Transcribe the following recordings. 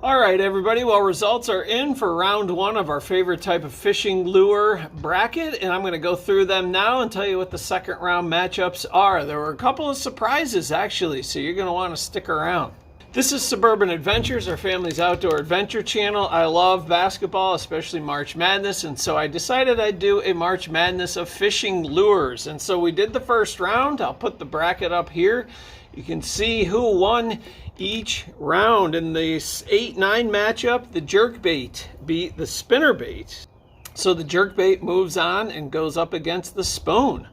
All right, everybody. Well, results are in for round one of our favorite type of fishing lure bracket, and I'm going to go through them now and tell you what the second round matchups are. There were a couple of surprises, actually, so you're going to want to stick around. This is Suburban Adventures, our family's outdoor adventure channel. I love basketball, especially March Madness, and so I decided I'd do a March Madness of fishing lures. And so we did the first round. I'll put the bracket up here. You can see who won each round. In the 8-9 matchup, the jerkbait beat the spinnerbait. So the jerkbait moves on and goes up against the spoon.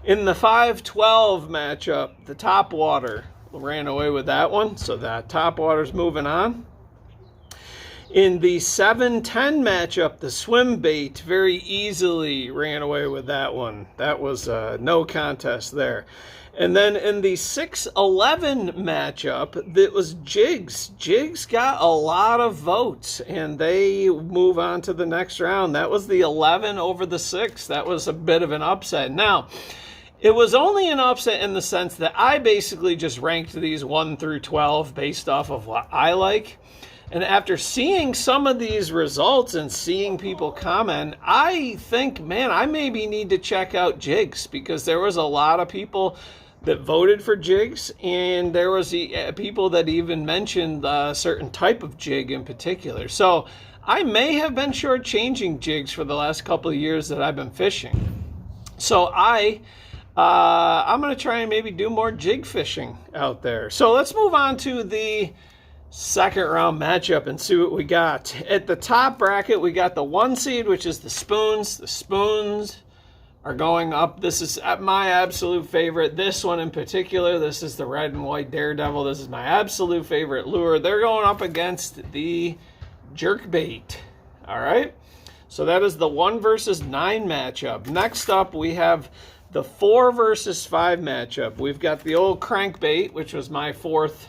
In the 5-12 matchup, the topwater ran away with that one, so that topwater's moving on. In the 7-10 matchup, the swim bait very easily ran away with that one. That was no contest there. And then in the 6-11 matchup, it was jigs. Jigs got a lot of votes, and they move on to the next round. That was the 11 over the 6. That was a bit of an upset. Now, it was only an upset in the sense that I basically just ranked these 1 through 12 based off of what I like. And after seeing some of these results and seeing people comment, I think, man, I maybe need to check out jigs, because there was a lot of people that voted for jigs, and there was people that even mentioned a certain type of jig in particular. So I may have been shortchanging jigs for the last couple of years that I've been fishing. So I'm going to try and maybe do more jig fishing out there. So let's move on to the second round matchup and see what we got. At the top bracket, we got the 1 seed, which is the spoons. The spoons are going up. This is my absolute favorite. This one in particular, this is the red and white Daredevil. This is my absolute favorite lure. They're going up against the jerkbait. All right. So that is the 1 versus 9 matchup. Next up, we have the 4 versus 5 matchup. We've got the old crankbait, which was my fourth.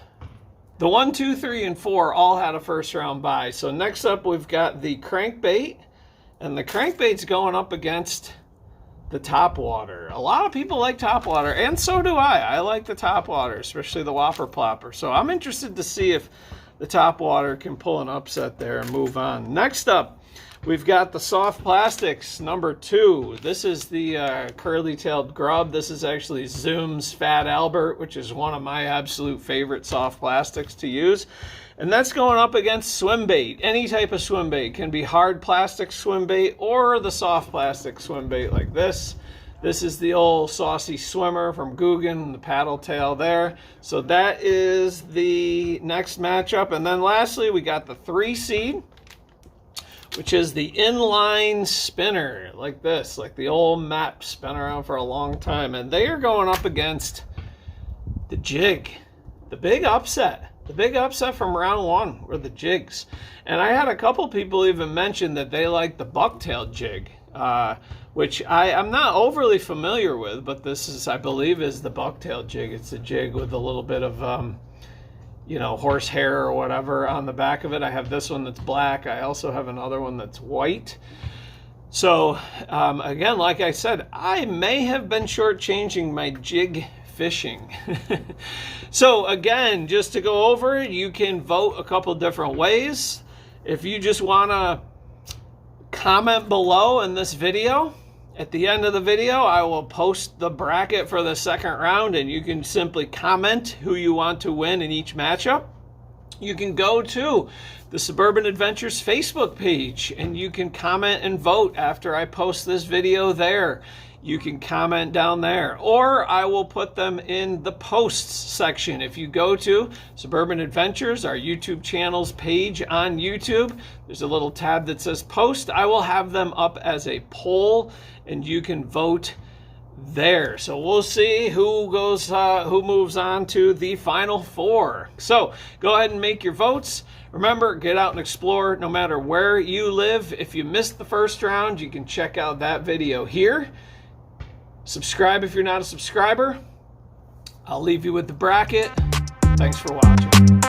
The 1, 2, 3, and 4 all had a first round bye. So next up, we've got the crankbait, and the crankbait's going up against the topwater. A lot of people like topwater, and so do I. I like the topwater, especially the whopper plopper. So I'm interested to see if the topwater can pull an upset there and move on. Next up, we've got the soft plastics, number 2. This is the curly-tailed grub. This is actually Zoom's Fat Albert, which is one of my absolute favorite soft plastics to use. And that's going up against swim bait. Any type of swim bait. Can be hard plastic swim bait or the soft plastic swim bait like this. This is the old Saucy Swimmer from Guggen, the paddle tail there. So that is the next matchup. And then lastly, we got the 3 seed, which is the inline spinner, like this, like the old Map's been around for a long time. And they are going up against the jig. The big upset. The big upset from round 1 were the jigs. And I had a couple people even mention that they like the bucktail jig, which I'm not overly familiar with, but this is, I believe, is the bucktail jig. It's a jig with a little bit of horsehair or whatever on the back of it. I have this one that's black. I also have another one that's white. So again, like I said, I may have been shortchanging my jig fishing. So again, just to go over it, you can vote a couple different ways. If you just want to comment below in this video, at the end of the video, I will post the bracket for the second round, and you can simply comment who you want to win in each matchup. You can go to the Suburban Adventures Facebook page, and you can comment and vote after I post this video there. You can comment down there, or I will put them in the posts section. If you go to Suburban Adventures, our YouTube channel's page on YouTube, there's a little tab that says post. I will have them up as a poll, and you can vote there. So we'll see who moves on to the final 4. So go ahead and make your votes. Remember, get out and explore no matter where you live. If you missed the first round, you can check out that video here. Subscribe if you're not a subscriber. I'll leave you with the bracket. Thanks for watching.